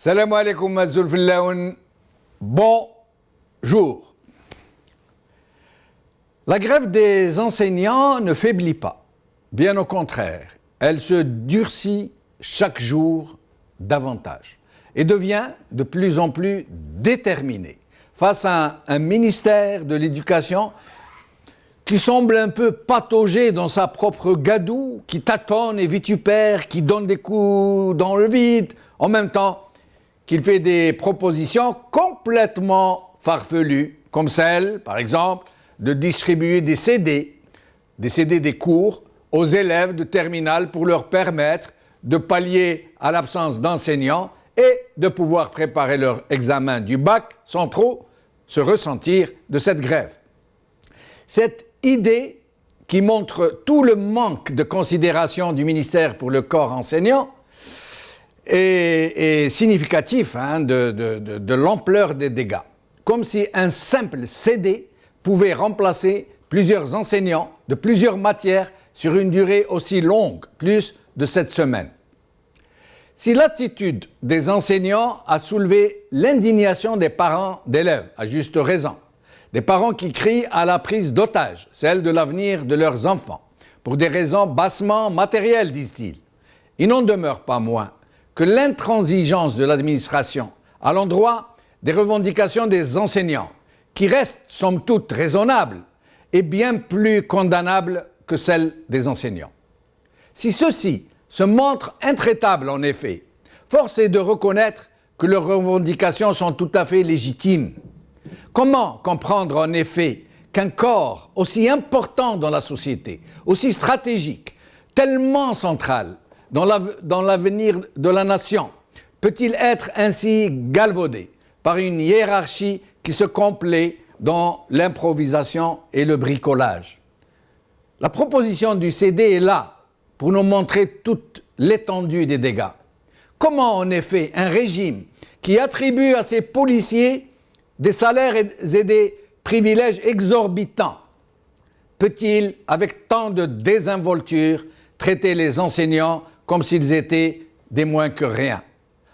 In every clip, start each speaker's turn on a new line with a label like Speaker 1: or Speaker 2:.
Speaker 1: Salam alaikum Azul Fillaoun. Bonjour. La grève des enseignants ne faiblit pas. Bien au contraire, elle se durcit chaque jour davantage et devient de plus en plus déterminée face à un ministère de l'Éducation qui semble un peu patauger dans sa propre gadoue, qui tâtonne et vitupère, qui donne des coups dans le vide, en même temps qu'il fait des propositions complètement farfelues, comme celle, par exemple, de distribuer des CD des cours aux élèves de terminale pour leur permettre de pallier à l'absence d'enseignants et de pouvoir préparer leur examen du bac sans trop se ressentir de cette grève. Cette idée qui montre tout le manque de considération du ministère pour le corps enseignant est significatif de l'ampleur des dégâts. Comme si un simple CD pouvait remplacer plusieurs enseignants de plusieurs matières sur une durée aussi longue, plus de 7 semaines. Si l'attitude des enseignants a soulevé l'indignation des parents d'élèves, à juste raison, des parents qui crient à la prise d'otage, celle de l'avenir de leurs enfants, pour des raisons bassement matérielles, disent-ils, il n'en demeure pas moins que l'intransigeance de l'administration à l'endroit des revendications des enseignants, qui restent somme toute raisonnables, est bien plus condamnable que celle des enseignants. Si ceux-ci se montrent intraitables en effet, force est de reconnaître que leurs revendications sont tout à fait légitimes. Comment comprendre en effet qu'un corps aussi important dans la société, aussi stratégique, tellement central dans l'avenir de la nation, peut-il être ainsi galvaudé par une hiérarchie qui se complaît dans l'improvisation et le bricolage? La proposition du CD est là pour nous montrer toute l'étendue des dégâts. Comment en effet un régime qui attribue à ses policiers des salaires et des privilèges exorbitants peut-il, avec tant de désinvolture, traiter les enseignants comme s'ils étaient des moins que rien?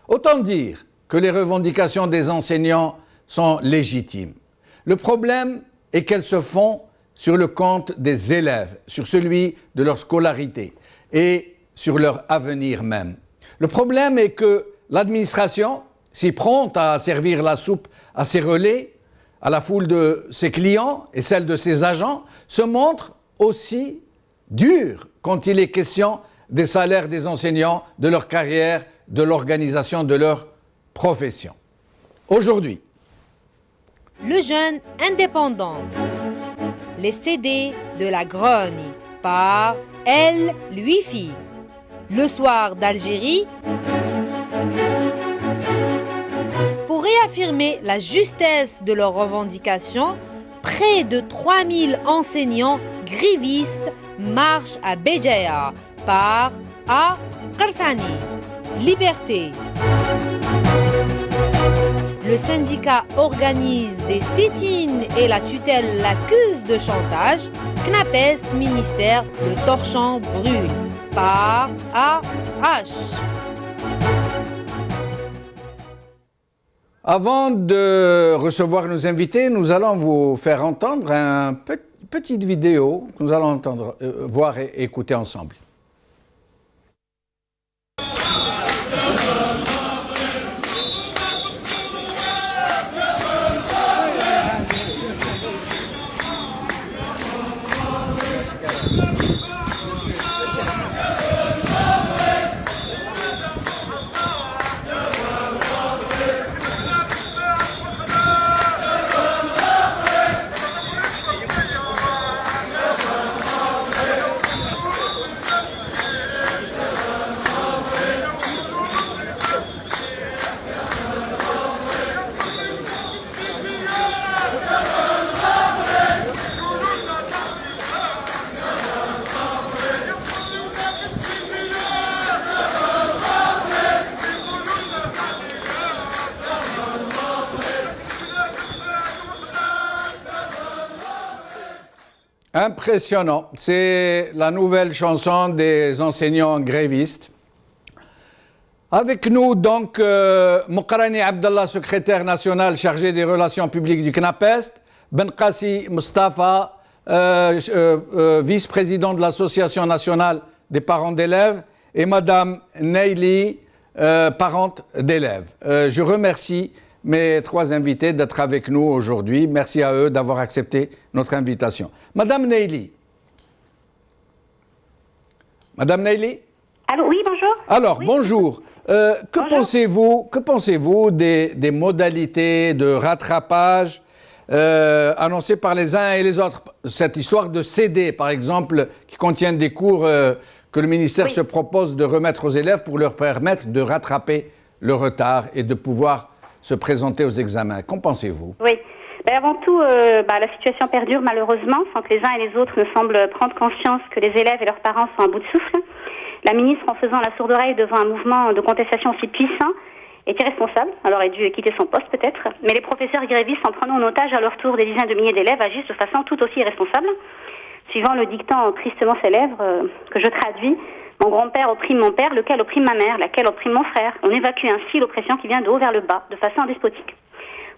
Speaker 1: Autant dire que les revendications des enseignants sont légitimes. Le problème est qu'elles se font sur le compte des élèves, sur celui de leur scolarité et sur leur avenir même. Le problème est que l'administration, si prompte à servir la soupe à ses relais, à la foule de ses clients et celle de ses agents, se montre aussi dure quand il est question des salaires des enseignants, de leur carrière, de l'organisation de leur profession. Aujourd'hui,
Speaker 2: Le jeune indépendant. Les CD de la grogne par El Luifi. Le soir d'Algérie. Pour réaffirmer la justesse de leurs revendications, près de 3000 enseignants grévistes marchent à Béjaïa par A. Qarsani. Liberté. Le syndicat organise des sit-ins et la tutelle l'accuse de chantage. CNAPES, ministère, le torchon brûle. Par A.H.
Speaker 1: Avant de recevoir nos invités, nous allons vous faire entendre une petite vidéo que nous allons entendre, voir et écouter ensemble. Impressionnant. C'est la nouvelle chanson des enseignants grévistes. Avec nous, donc, Mokrani Abdallah, secrétaire national chargé des relations publiques du CNAPEST, Benkassi Mustafa, vice-président de l'Association nationale des parents d'élèves, et Madame Neili, parente d'élèves. Je remercie mes trois invités d'être avec nous aujourd'hui. Merci à eux d'avoir accepté notre invitation. Madame Neili. Madame Neili?
Speaker 3: Allô, oui, bonjour.
Speaker 1: Alors,
Speaker 3: oui.
Speaker 1: Bonjour. Que pensez-vous des modalités de rattrapage annoncées par les uns et les autres? Cette histoire de CD, par exemple, qui contiennent des cours que le ministère se propose de remettre aux élèves pour leur permettre de rattraper le retard et de pouvoir se présenter aux examens. Qu'en pensez-vous?
Speaker 3: Oui. Ben avant tout, la situation perdure malheureusement sans que les uns et les autres ne semblent prendre conscience que les élèves et leurs parents sont à bout de souffle. La ministre, en faisant la sourde oreille devant un mouvement de contestation aussi puissant, est irresponsable. Elle aurait dû quitter son poste peut-être. Mais les professeurs grévistes, en prenant en otage à leur tour des dizaines de milliers d'élèves, agissent de façon tout aussi irresponsable. Suivant le dictant tristement célèbre que je traduis, mon grand-père opprime mon père, lequel opprime ma mère, laquelle opprime mon frère. On évacue ainsi l'oppression qui vient de haut vers le bas, de façon despotique.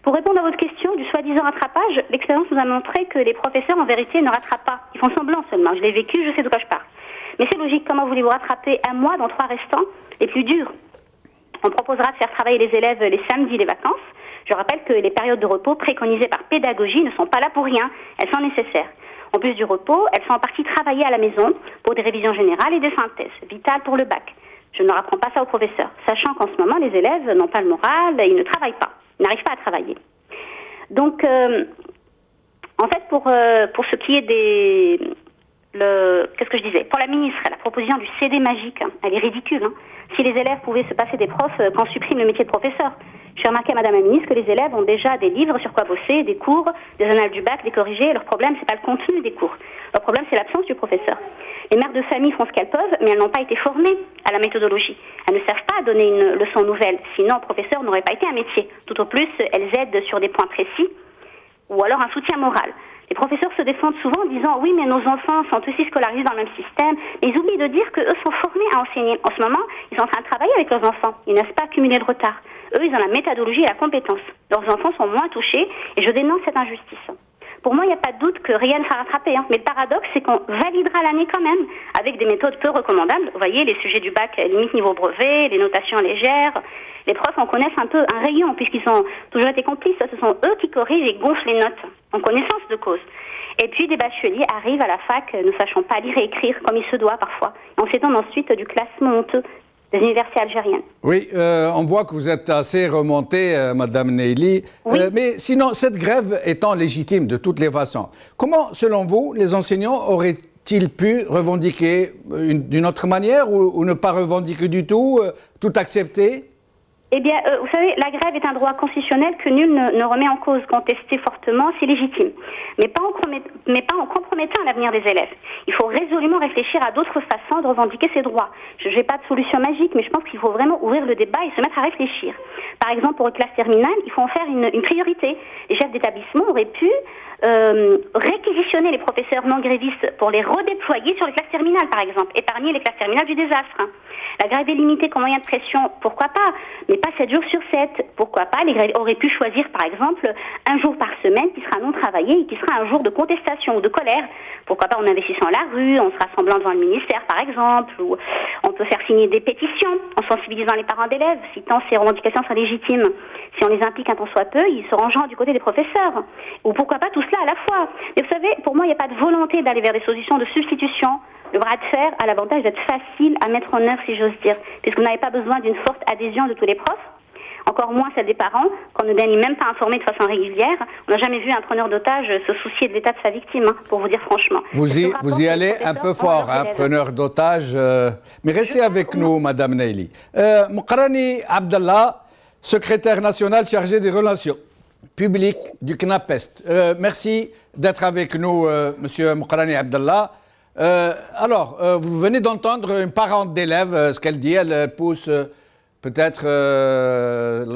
Speaker 3: Pour répondre à votre question du soi-disant rattrapage, l'expérience nous a montré que les professeurs, en vérité, ne rattrapent pas. Ils font semblant seulement. Je l'ai vécu, je sais de quoi je parle. Mais c'est logique. Comment voulez-vous rattraper un mois dans 3 restants les plus durs? On proposera de faire travailler les élèves les samedis, les vacances. Je rappelle que les périodes de repos préconisées par pédagogie ne sont pas là pour rien. Elles sont nécessaires. En plus du repos, elles sont en partie travaillées à la maison pour des révisions générales et des synthèses, vitales pour le bac. Je ne leur apprends pas ça aux professeurs, sachant qu'en ce moment, les élèves n'ont pas le moral, ils ne travaillent pas, ils n'arrivent pas à travailler. Donc, en fait, pour ce qui est des... Qu'est-ce que je disais? Pour la ministre, la proposition du CD magique, elle est ridicule. Si les élèves pouvaient se passer des profs, qu'on supprime le métier de professeur. J'ai remarqué, Madame la ministre, que les élèves ont déjà des livres sur quoi bosser, des cours, des annales du bac, des corrigés. Leur problème, c'est pas le contenu des cours. Leur problème, c'est l'absence du professeur. Les mères de famille font ce qu'elles peuvent, mais elles n'ont pas été formées à la méthodologie. Elles ne savent pas donner une leçon nouvelle. Sinon, professeur n'aurait pas été un métier. Tout au plus, elles aident sur des points précis, ou alors un soutien moral. Les professeurs se défendent souvent en disant « Oui, mais nos enfants sont aussi scolarisés dans le même système. » Mais ils oublient de dire qu'eux sont formés à enseigner. En ce moment, ils sont en train de travailler avec leurs enfants. Ils n'osent pas accumuler le retard. Eux, ils ont la méthodologie et la compétence. Leurs enfants sont moins touchés et je dénonce cette injustice. Pour moi, il n'y a pas de doute que rien ne sera rattrapé. Mais le paradoxe, c'est qu'on validera l'année quand même avec des méthodes peu recommandables. Vous voyez, les sujets du bac limite niveau brevet, les notations légères. Les profs en connaissent un peu un rayon puisqu'ils ont toujours été complices. Ce sont eux qui corrigent et gonflent les notes en connaissance de cause. Et puis des bacheliers arrivent à la fac ne sachant pas lire et écrire comme il se doit parfois. Et on s'étonne ensuite du classement honteux des universités algériennes.
Speaker 1: Oui, on voit que vous êtes assez remontée, Madame Neili.
Speaker 3: Oui.
Speaker 1: Mais sinon, cette grève étant légitime de toutes les façons, comment, selon vous, les enseignants auraient-ils pu revendiquer d'une autre manière ou ne pas revendiquer du tout, tout accepter?
Speaker 3: Eh bien, vous savez, la grève est un droit constitutionnel que nul ne remet en cause. Contester fortement, c'est légitime. Mais pas en compromettant l'avenir des élèves. Il faut résolument réfléchir à d'autres façons de revendiquer ces droits. Je n'ai pas de solution magique, mais je pense qu'il faut vraiment ouvrir le débat et se mettre à réfléchir. Par exemple, pour les classes terminales, il faut en faire une priorité. Les chefs d'établissement auraient pu réquisitionner les professeurs non grévistes pour les redéployer sur les classes terminales, par exemple. Épargner les classes terminales du désastre. La grève est limitée comme moyen de pression, pourquoi pas, mais pas 7 jours sur 7. Pourquoi pas, les grèves auraient pu choisir par exemple un jour par semaine qui sera non travaillé et qui sera un jour de contestation ou de colère. Pourquoi pas en investissant la rue, en se rassemblant devant le ministère par exemple, ou on peut faire signer des pétitions en sensibilisant les parents d'élèves, si tant ces revendications sont légitimes. Si on les implique un tant soit peu, ils se rangeront du côté des professeurs. Ou pourquoi pas tout cela à la fois. Mais vous savez, pour moi, il n'y a pas de volonté d'aller vers des solutions de substitution. Le bras de fer a l'avantage d'être facile à mettre en œuvre, si j'ose dire, puisque vous n'avez pas besoin d'une forte adhésion de tous les profs, encore moins celle des parents, qu'on ne daigne même pas informer de façon régulière. On n'a jamais vu un preneur d'otage se soucier de l'état de sa victime, pour vous dire franchement.
Speaker 1: Vous y allez un peu fort, preneur d'otage. Mais restez avec nous, Madame Neili. Mokrani Abdallah, secrétaire national chargé des relations publiques du CNAPEST. Merci d'être avec nous, Monsieur Mokrani Abdallah. Alors, vous venez d'entendre une parente d'élève, ce qu'elle dit, elle pousse peut-être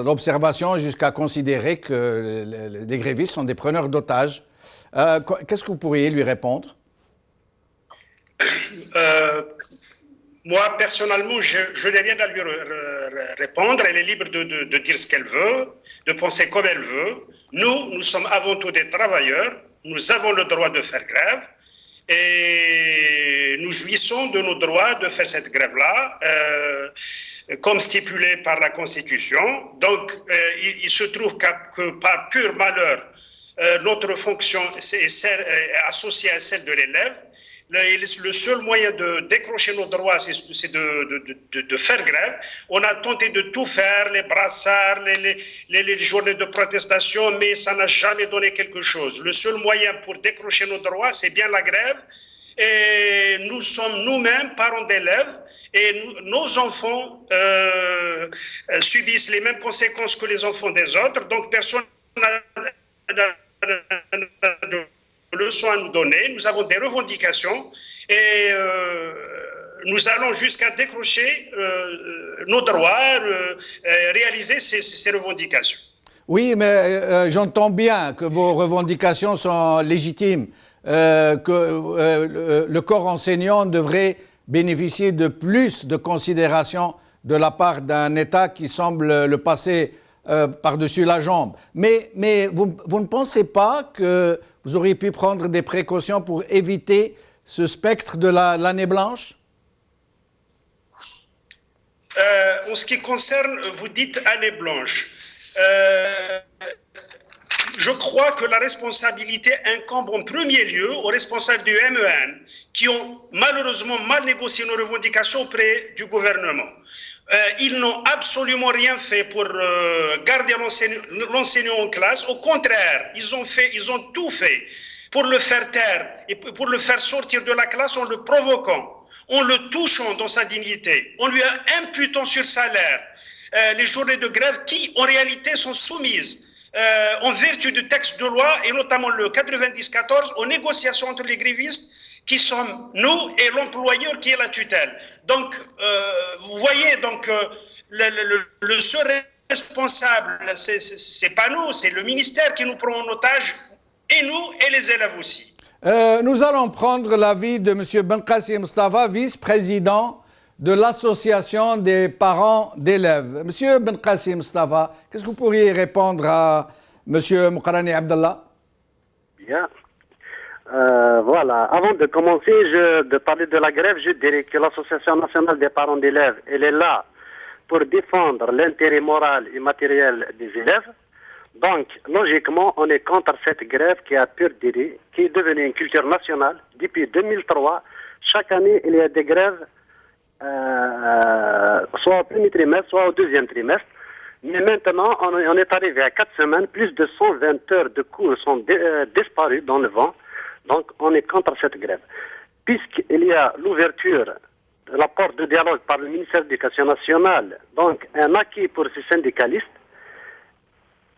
Speaker 1: l'observation jusqu'à considérer que les grévistes sont des preneurs d'otages. Qu'est-ce que vous pourriez lui répondre?
Speaker 4: Moi, personnellement, je n'ai rien à lui répondre. Elle est libre de dire ce qu'elle veut, de penser comme elle veut. Nous sommes avant tout des travailleurs. Nous avons le droit de faire grève. Et nous jouissons de nos droits de faire cette grève-là, comme stipulé par la Constitution. Donc, il se trouve que par pur malheur, notre fonction est associée à celle de l'élève. Le seul moyen de décrocher nos droits, c'est de faire grève. On a tenté de tout faire, les brassards, les journées de protestation, mais ça n'a jamais donné quelque chose. Le seul moyen pour décrocher nos droits, c'est bien la grève. Et nous sommes nous-mêmes parents d'élèves et nos enfants subissent les mêmes conséquences que les enfants des autres. Donc personne n'a de leçons à nous donner. Nous avons des revendications et nous allons jusqu'à décrocher nos droits, réaliser ces revendications.
Speaker 1: Oui, mais j'entends bien que vos revendications sont légitimes, que le corps enseignant devrait bénéficier de plus de considération de la part d'un État qui semble le passer par-dessus la jambe. Mais vous ne pensez pas que vous auriez pu prendre des précautions pour éviter ce spectre de l'année blanche?
Speaker 4: En ce qui concerne, vous dites année blanche, je crois que la responsabilité incombe en premier lieu aux responsables du MEN qui ont malheureusement mal négocié nos revendications auprès du gouvernement. Ils n'ont absolument rien fait pour garder l'enseignant en classe. Au contraire, ils ont tout fait pour le faire taire et pour le faire sortir de la classe en le provoquant, en le touchant dans sa dignité, en lui imputant sur salaire les journées de grève qui, en réalité, sont soumises en vertu du texte de loi et notamment le 90-14 aux négociations entre les grévistes qui sommes nous et l'employeur qui est la tutelle. Donc, vous voyez, donc, le seul responsable, c'est pas nous, c'est le ministère qui nous prend en otage, et nous et les élèves aussi.
Speaker 1: Nous allons prendre l'avis de M. Benkassi Mustafa, vice-président de l'association des parents d'élèves. M. Benkassi Mustafa, qu'est-ce que vous pourriez répondre à M. Moukarani Abdallah?
Speaker 5: Bien. Voilà, avant de commencer, de parler de la grève, je dirais que l'Association nationale des parents d'élèves, elle est là pour défendre l'intérêt moral et matériel des élèves. Donc, logiquement, on est contre cette grève qui a perduré, qui est devenue une culture nationale. Depuis 2003, chaque année, il y a des grèves, soit au premier trimestre, soit au deuxième trimestre. Mais maintenant, on est arrivé à 4 semaines, plus de 120 heures de cours sont disparues dans le vent. Donc, on est contre cette grève. Puisqu'il y a l'ouverture de la porte de dialogue par le ministère de l'Éducation nationale, donc un acquis pour ces syndicalistes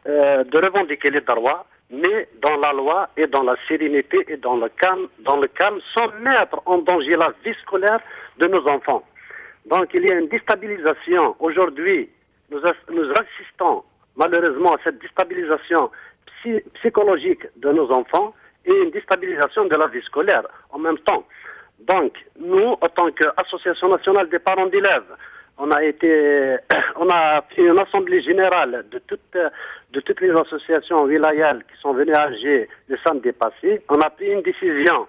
Speaker 5: de revendiquer les droits, mais dans la loi et dans la sérénité et dans le calme, sans mettre en danger la vie scolaire de nos enfants. Donc, il y a une déstabilisation. Aujourd'hui, nous assistons malheureusement à cette déstabilisation psychologique de nos enfants et une déstabilisation de la vie scolaire en même temps. Donc, nous, en tant qu'Association nationale des parents d'élèves, on a fait une assemblée générale de toutes les associations wilayales qui sont venues à Alger le samedi passé. On a pris une décision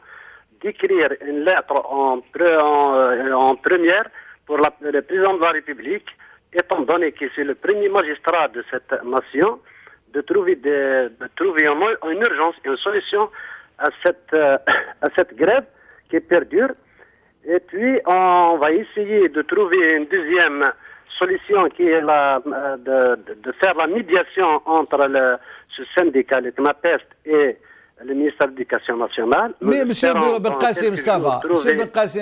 Speaker 5: d'écrire une lettre en première pour le président de la République, étant donné que c'est le premier magistrat de cette nation, de trouver en urgence une solution à cette grève qui perdure. Et puis, on va essayer de trouver une deuxième solution qui est de faire la médiation entre ce syndicat, le CNAPEST, et le ministère de l'Éducation nationale.
Speaker 1: Mais M. Benkassi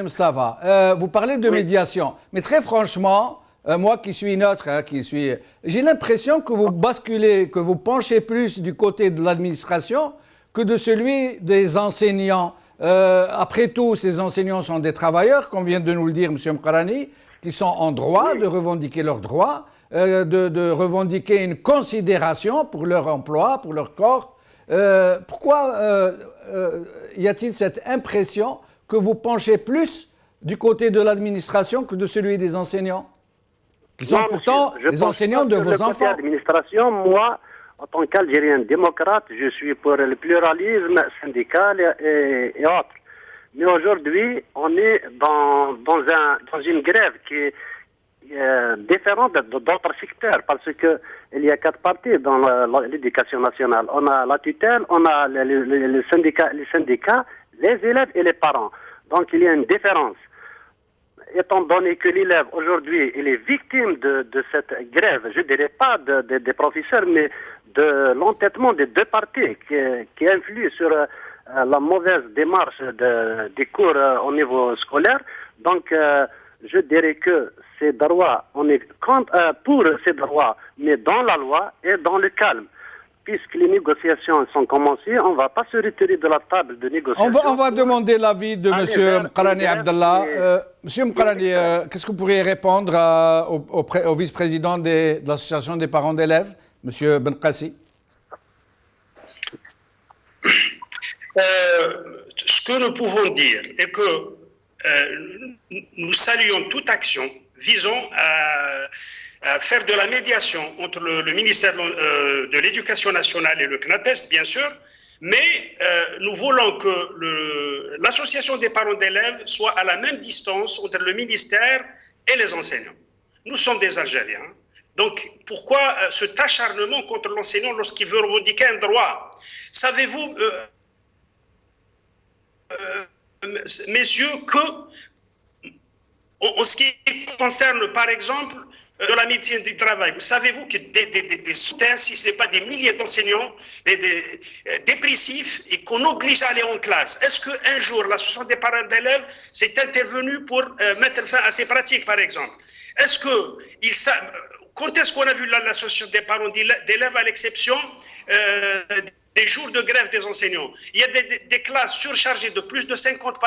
Speaker 1: Mustafa, vous parlez de médiation, mais très franchement, moi qui suis neutre, j'ai l'impression que vous basculez, que vous penchez plus du côté de l'administration que de celui des enseignants. Après tout, ces enseignants sont des travailleurs, comme vient de nous le dire M. Moukarani, qui sont en droit de revendiquer leurs droits, de revendiquer une considération pour leur emploi, pour leur corps. Pourquoi y a-t-il cette impression que vous penchez plus du côté de l'administration que de celui des enseignants, qui sont
Speaker 5: Non,
Speaker 1: pourtant
Speaker 5: monsieur, je
Speaker 1: les
Speaker 5: pense
Speaker 1: enseignants
Speaker 5: pas
Speaker 1: de
Speaker 5: que
Speaker 1: vos
Speaker 5: le côté
Speaker 1: enfants.
Speaker 5: administration, moi, en tant qu'Algérien démocrate, je suis pour le pluralisme syndical et autres. Mais aujourd'hui, on est dans une grève qui est différente d'autres secteurs, parce que il y a 4 parties dans l'éducation nationale. On a la tutelle, on a les syndicats, les élèves et les parents. Donc il y a une différence. Étant donné que l'élève aujourd'hui il est victime de cette grève, je ne dirais pas des professeurs, mais de l'entêtement des 2 parties qui influent sur la mauvaise démarche des cours au niveau scolaire. Donc je dirais que ces droits, on est pour ces droits, mais dans la loi et dans le calme. Puisque les négociations sont commencées, on ne va pas se retirer de la table de négociation.
Speaker 1: On va demander l'avis de M. Mqarani Abdallah. Monsieur Mqarani, qu'est-ce que vous pourriez répondre au vice-président de l'association des parents d'élèves, M. Benkassi?
Speaker 4: Ce que nous pouvons dire est que nous saluons toute action visant à faire de la médiation entre le ministère de l'Éducation nationale et le CNAPES, bien sûr, mais nous voulons que l'association des parents d'élèves soit à la même distance entre le ministère et les enseignants. Nous sommes des Algériens. Donc, pourquoi cet acharnement contre l'enseignant lorsqu'il veut revendiquer un droit? Savez-vous, messieurs, que en ce qui concerne, par exemple, de la médecine du travail, vous savez-vous que des centaines, si ce n'est pas des milliers d'enseignants dépressifs et qu'on oblige à aller en classe. Est-ce qu'un jour, l'association des parents d'élèves s'est intervenue pour mettre fin à ces pratiques, par exemple? Est-ce que quand est-ce qu'on a vu l'association des parents d'élèves, à l'exception des jours de grève des enseignants? Il y a des classes surchargées de plus de 50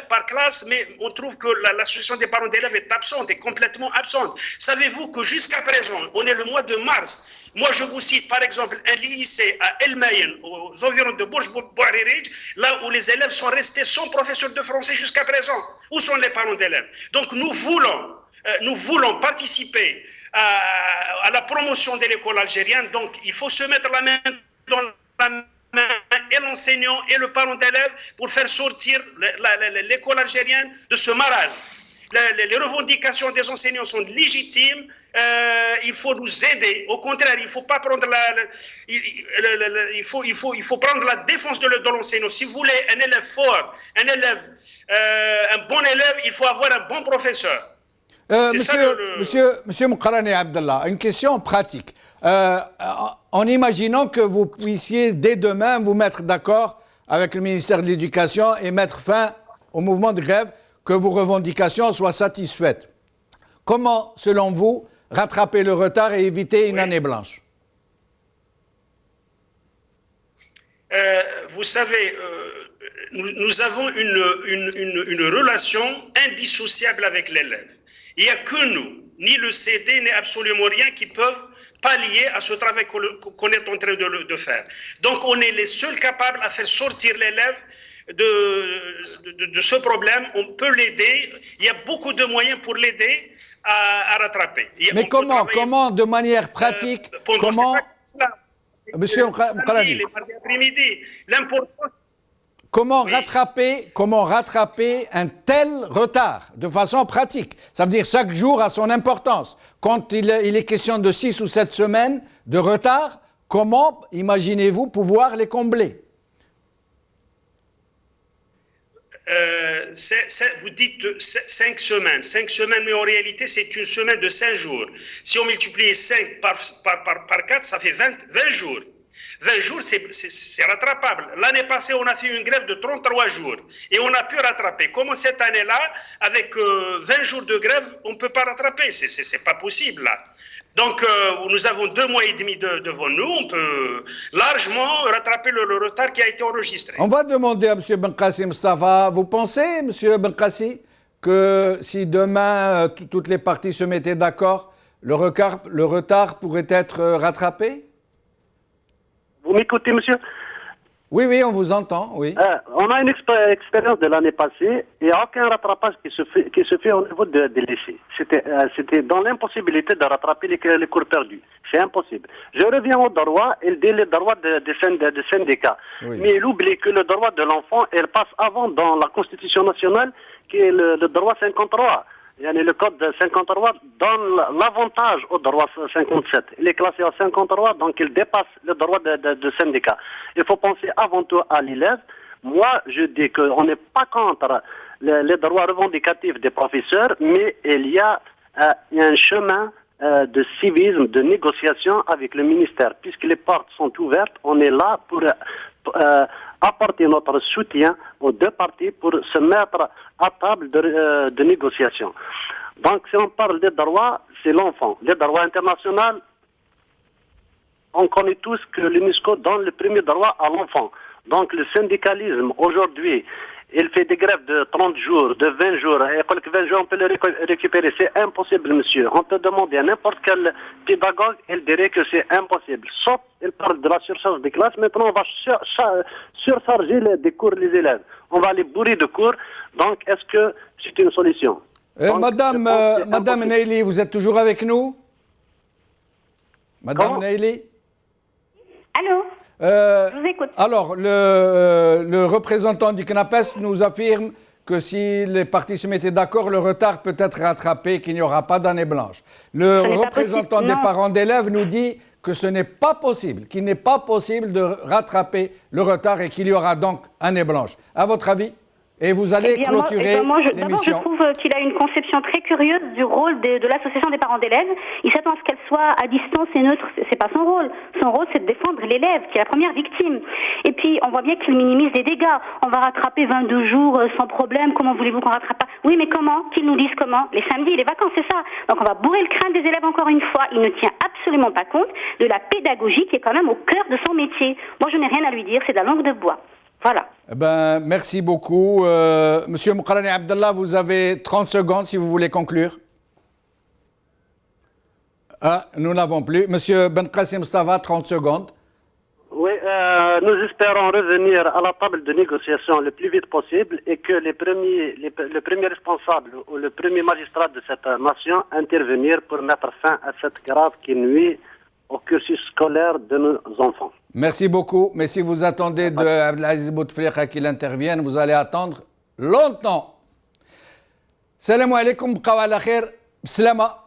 Speaker 4: par classe, mais on trouve que l'association des parents d'élèves est absente, est complètement absente. Savez-vous que jusqu'à présent, on est le mois de mars, moi je vous cite par exemple un lycée à El Mayen, aux environs de Bouch-Bouariri, là où les élèves sont restés sans professeur de français jusqu'à présent. Où sont les parents d'élèves? Donc nous voulons participer à la promotion de l'école algérienne, donc il faut se mettre la main dans la main et l'enseignant et le parent d'élève pour faire sortir l'école algérienne de ce marasme. Les revendications des enseignants sont légitimes, il faut nous aider. Au contraire, il faut pas prendre il faut prendre la défense de l'enseignant. Si vous voulez un élève fort, un bon élève, il faut avoir un bon professeur.
Speaker 1: Monsieur Mqarani Abdallah, une question pratique. En imaginant que vous puissiez dès demain vous mettre d'accord avec le ministère de l'Éducation et mettre fin au mouvement de grève, que vos revendications soient satisfaites. Comment, selon vous, rattraper le retard et éviter une année blanche?
Speaker 4: Vous savez, nous avons une relation indissociable avec l'élève. Il n'y a que nous, ni le CD, ni absolument rien qui peuvent pallier à ce travail qu'on est en train de faire. Donc on est les seuls capables à faire sortir l'élève de ce problème. On peut l'aider, il y a beaucoup de moyens pour l'aider à rattraper.
Speaker 1: Mais comment de manière pratique, Monsieur Mqarani, l'important. Comment rattraper un tel retard de façon pratique? Ça veut dire chaque jour a son importance. Quand il est question de 6 ou 7 semaines de retard, comment imaginez-vous pouvoir les combler?
Speaker 4: Vous dites 5 semaines. 5 semaines, mais en réalité, c'est une semaine de 5 jours. Si on multiplie 5 par 4, ça fait 20 jours. 20 jours, c'est rattrapable. L'année passée, on a fait une grève de 33 jours et on a pu rattraper. Comment cette année-là, avec 20 jours de grève, on ne peut pas rattraper? C'est pas possible, là. Donc, nous avons 2 mois et demi devant nous. On peut largement rattraper le retard qui a été enregistré.
Speaker 1: On va demander à M. Benkassi Mustafa, vous pensez, M. Benkassi, que si demain, toutes les parties se mettaient d'accord, le retard pourrait être rattrapé?
Speaker 5: Vous m'écoutez, monsieur?
Speaker 1: Oui, oui, on vous entend, oui.
Speaker 5: On a une expérience de l'année passée. Il n'y a aucun rattrapage qui se fait au niveau des lycées. C'était dans l'impossibilité de rattraper les cours perdus. C'est impossible. Je reviens au droit, il dit le droit des syndicats.
Speaker 1: Oui.
Speaker 5: Mais il oublie que le droit de l'enfant, elle passe avant dans la Constitution nationale, qui est le droit 53. Le code 53 donne l'avantage au droit 57. Il est classé à 53, donc il dépasse le droit de syndicat. Il faut penser avant tout à l'élève. Moi, je dis qu'on n'est pas contre les droits revendicatifs des professeurs, mais il y a un chemin de civisme, de négociation avec le ministère. Puisque les portes sont ouvertes, on est là pour apporter notre soutien aux deux parties pour se mettre à table de négociation. Donc, si on parle des droits, c'est l'enfant. Les droits internationaux, on connaît tous que l'UNESCO donne le premier droit à l'enfant. Donc, le syndicalisme, aujourd'hui, il fait des grèves de 30 jours, de 20 jours, et quelques 20 jours, on peut le récupérer. C'est impossible, monsieur. On peut demander à n'importe quel pédagogue, il dirait que c'est impossible. Sauf, il parle de la surcharge des classes. Maintenant, on va surcharger des cours les élèves. On va les bourrer de cours. Donc, est-ce que c'est une solution? Donc,
Speaker 1: Madame Neili, vous êtes toujours avec nous? Madame Neili?
Speaker 3: Allô? Je vous écoute.
Speaker 1: Alors, le représentant du CNAPES nous affirme que si les partis se mettaient d'accord, le retard peut être rattrapé, qu'il n'y aura pas d'année blanche. Le représentant des parents d'élèves nous dit que ce n'est pas possible, qu'il n'est pas possible de rattraper le retard et qu'il y aura donc année blanche. À votre avis? Et vous allez clôturer l'émission.
Speaker 3: D'abord, je trouve qu'il a une conception très curieuse du rôle de l'association des parents d'élèves. Il s'attend à ce qu'elle soit à distance et neutre. C'est pas son rôle. Son rôle, c'est de défendre l'élève, qui est la première victime. Et puis, on voit bien qu'il minimise les dégâts. On va rattraper 22 jours sans problème. Comment voulez-vous qu'on rattrape pas? Oui, mais comment? Qu'ils nous disent comment? Les samedis, les vacances, c'est ça. Donc, on va bourrer le crâne des élèves encore une fois. Il ne tient absolument pas compte de la pédagogie qui est quand même au cœur de son métier. Moi, je n'ai rien à lui dire. C'est de la langue de bois. Voilà.
Speaker 1: Merci beaucoup. Monsieur Moukarani Abdallah, vous avez 30 secondes si vous voulez conclure. Nous n'avons plus. Monsieur Ben Qassim Mustafa, 30 secondes.
Speaker 5: Oui, nous espérons revenir à la table de négociation le plus vite possible et que le premier responsable ou le premier magistrat de cette nation intervenir pour mettre fin à cette grave qui nuit au cursus scolaire de nos enfants.
Speaker 1: Merci beaucoup. Mais si vous attendez de Abdelaziz Bouteflika qu'il intervienne, vous allez attendre longtemps. Salam alaikum, bqaw ala khair, bslama.